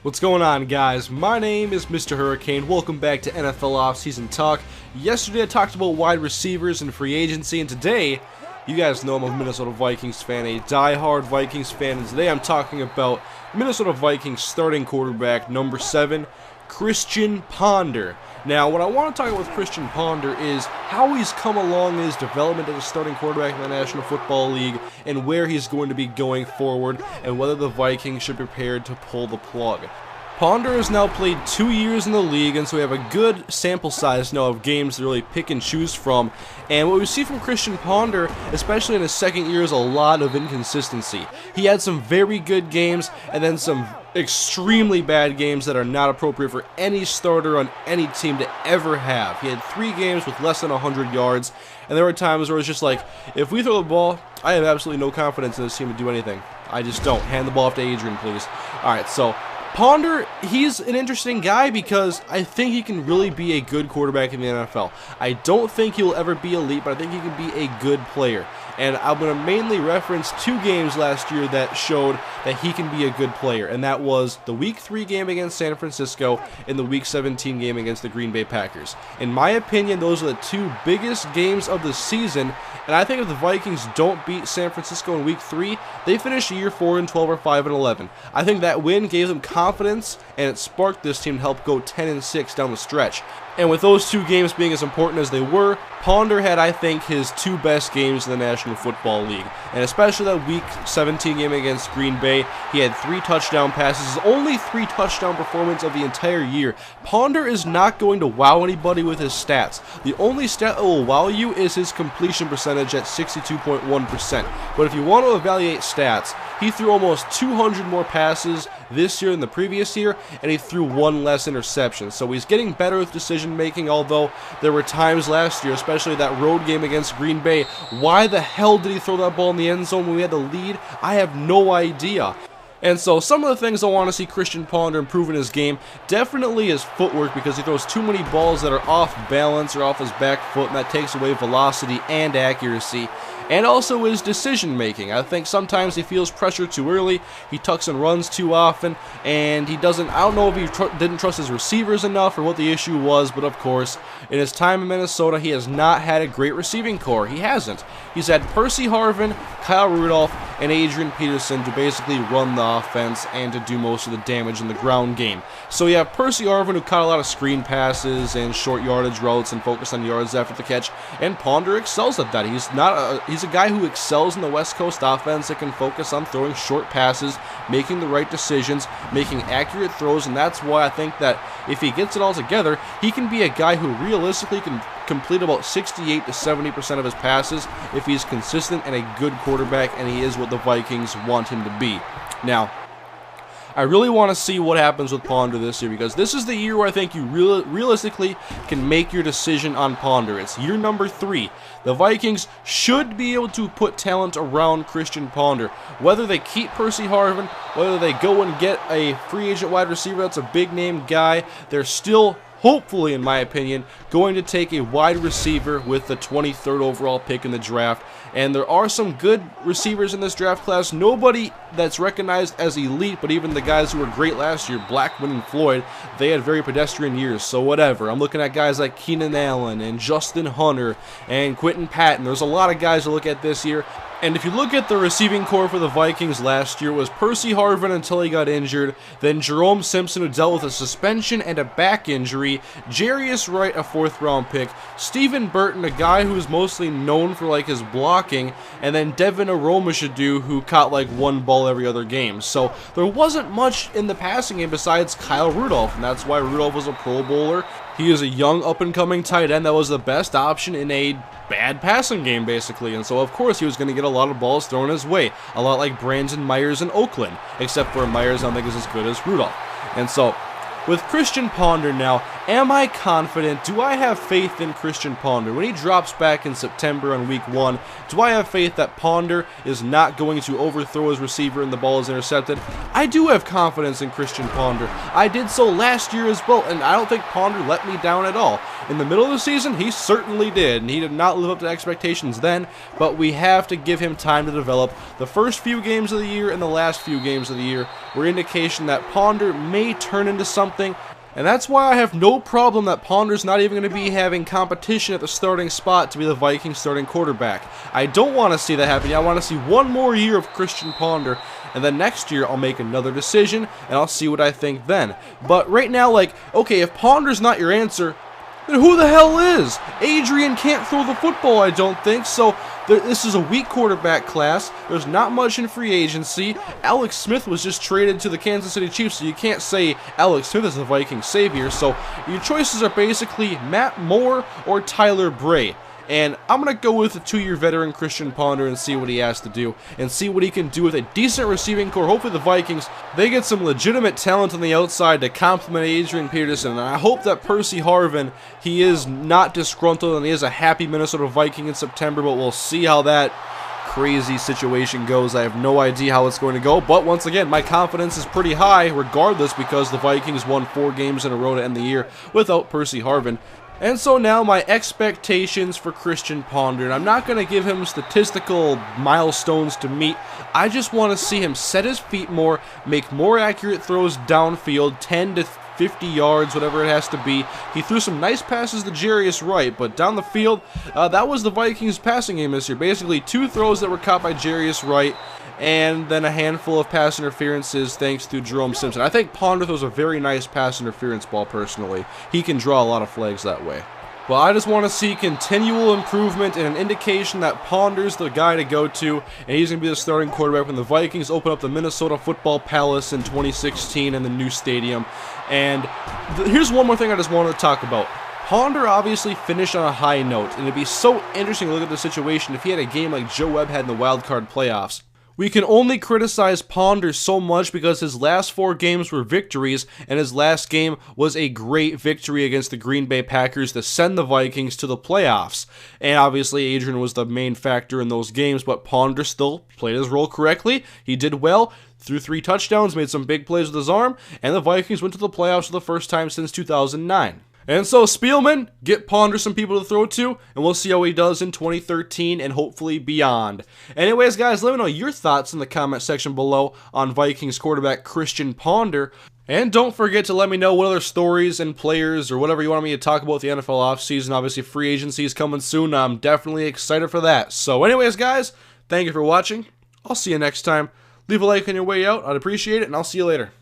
What's going on, guys? My name is Mr. Hurricane. Welcome back to NFL Offseason Talk. Yesterday I talked about wide receivers and free agency, and today, you guys know I'm a Minnesota Vikings fan, a die-hard Vikings fan, and today I'm talking about Minnesota Vikings starting quarterback number 7, Christian Ponder. Now, what I want to talk about with Christian Ponder is how he's come along in his development as a starting quarterback in the National Football League and where he's going to be going forward and whether the Vikings should be prepared to pull the plug. Ponder has now played 2 years in the league, and so we have a good sample size now of games to really pick and choose from. And what we see from Christian Ponder, especially in his second year, is a lot of inconsistency. He had some very good games and then some extremely bad games that are not appropriate for any starter on any team to ever have. He had 3 games with less than 100 yards, and there were times where it was just like, if we throw the ball, I have absolutely no confidence in this team to do anything. I just don't. Hand the ball off to Adrian, please. Alright, so Ponder, he's an interesting guy because I think he can really be a good quarterback in the NFL. I don't think he'll ever be elite, but I think he can be a good player. And I'm going to mainly reference 2 games last year that showed that he can be a good player, and that was the Week 3 game against San Francisco and the Week 17 game against the Green Bay Packers. In my opinion, those are the 2 biggest games of the season, and I think if the Vikings don't beat San Francisco in Week 3, they finish year 4-12 or 5-11. I think that win gave them confidence, and it sparked this team to help go 10-6 down the stretch. And with those 2 games being as important as they were, Ponder had, I think, his 2 best games in the National Football League. And especially that Week 17 game against Green Bay, he had 3 touchdown passes, his only 3 touchdown performance of the entire year. Ponder is not going to wow anybody with his stats. The only stat that will wow you is his completion percentage at 62.1%. But if you want to evaluate stats, he threw almost 200 more passes this year than the previous year, and he threw 1 less interception. So he's getting better with decision making, although there were times last year, especially that road game against Green Bay, why the hell did he throw that ball in the end zone when we had the lead? I have no idea. And so some of the things I want to see Christian Ponder improve in his game, definitely his footwork, because he throws too many balls that are off balance or off his back foot, and that takes away velocity and accuracy. And also his decision making. I think sometimes he feels pressure too early, he tucks and runs too often, and he doesn't, I don't know if he didn't trust his receivers enough or what the issue was, but of course, in his time in Minnesota, he has not had a great receiving core. He hasn't. He's had Percy Harvin, Kyle Rudolph, and Adrian Peterson to basically run the offense and to do most of the damage in the ground game. So you have Percy Harvin, who caught a lot of screen passes and short yardage routes and focused on yards after the catch, and Ponder excels at that. He's a guy who excels in the West Coast offense that can focus on throwing short passes, making the right decisions, making accurate throws, and that's why I think that if he gets it all together, he can be a guy who realistically can complete about 68 to 70% of his passes if he's consistent and a good quarterback, and he is what the Vikings want him to be. Now, I really want to see what happens with Ponder this year, because this is the year where I think you realistically can make your decision on Ponder. It's year number 3. The Vikings should be able to put talent around Christian Ponder. Whether they keep Percy Harvin, whether they go and get a free agent wide receiver that's a big name guy, they're still, hopefully, in my opinion, going to take a wide receiver with the 23rd overall pick in the draft. And there are some good receivers in this draft class. Nobody that's recognized as elite, but even the guys who were great last year, Blackman and Floyd, they had very pedestrian years, so whatever. I'm looking at guys like Keenan Allen and Justin Hunter and Quentin Patton. There's a lot of guys to look at this year. And if you look at the receiving core for the Vikings last year, it was Percy Harvin until he got injured, then Jerome Simpson, who dealt with a suspension and a back injury, Jarius Wright, a 4th round pick, Stephen Burton, a guy who's mostly known for like his blocking, and then Devin Aromashadu, who caught like 1 ball every other game. So there wasn't much in the passing game besides Kyle Rudolph, and that's why Rudolph was a Pro Bowler. He is a young up-and-coming tight end that was the best option in a bad passing game, basically, and so of course he was going to get a lot of balls thrown his way, a lot like Brandon Myers in Oakland, except for Myers I don't think is as good as Rudolph. And so with Christian Ponder now, Am I confident? Do I have faith in Christian Ponder? When he drops back in September on week 1, do I have faith that Ponder is not going to overthrow his receiver and the ball is intercepted? I do have confidence in Christian Ponder. I did so last year as well, and I don't think Ponder let me down at all. In the middle of the season, he certainly did, and he did not live up to expectations then, but we have to give him time to develop. The first few games of the year and the last few games of the year were indication that Ponder may turn into something. And that's why I have no problem that Ponder's not even going to be having competition at the starting spot to be the Vikings starting quarterback. I don't want to see that happen. I want to see one more year of Christian Ponder, and then next year I'll make another decision, and I'll see what I think then. But right now, like, okay, if Ponder's not your answer, then who the hell is? Adrian can't throw the football, I don't think, so this is a weak quarterback class. There's not much in free agency. Alex Smith was just traded to the Kansas City Chiefs, so you can't say Alex Smith is the Viking savior. So your choices are basically Matt Moore or Tyler Bray. And I'm going to go with a 2-year veteran Christian Ponder and see what he has to do, and see what he can do with a decent receiving core. Hopefully the Vikings, they get some legitimate talent on the outside to complement Adrian Peterson. And I hope that Percy Harvin, he is not disgruntled and he is a happy Minnesota Viking in September, but we'll see how that crazy situation goes. I have no idea how it's going to go, but once again, my confidence is pretty high regardless, because the Vikings won 4 games in a row to end the year without Percy Harvin. And so now my expectations for Christian Ponder, and I'm not going to give him statistical milestones to meet. I just want to see him set his feet more, make more accurate throws downfield, 10 to 50 yards, whatever it has to be. He threw some nice passes to Jarius Wright, but down the field, that was the Vikings' passing game this year. Basically, 2 throws that were caught by Jarius Wright, and then a handful of pass interferences thanks to Jerome Simpson. I think Ponder throws a very nice pass interference ball, personally. He can draw a lot of flags that way. But I just want to see continual improvement and an indication that Ponder's the guy to go to, and he's going to be the starting quarterback when the Vikings open up the Minnesota Football Palace in 2016 in the new stadium. And here's one more thing I just wanted to talk about. Ponder obviously finished on a high note, and it'd be so interesting to look at the situation if he had a game like Joe Webb had in the wild card playoffs. We can only criticize Ponder so much because his last 4 games were victories, and his last game was a great victory against the Green Bay Packers to send the Vikings to the playoffs. And obviously Adrian was the main factor in those games, but Ponder still played his role correctly. He did well, threw 3 touchdowns, made some big plays with his arm, and the Vikings went to the playoffs for the first time since 2009. And so, Spielman, get Ponder some people to throw to, and we'll see how he does in 2013 and hopefully beyond. Anyways, guys, let me know your thoughts in the comment section below on Vikings quarterback Christian Ponder. And don't forget to let me know what other stories and players or whatever you want me to talk about with the NFL offseason. Obviously, free agency is coming soon. I'm definitely excited for that. So anyways, guys, thank you for watching. I'll see you next time. Leave a like on your way out. I'd appreciate it, and I'll see you later.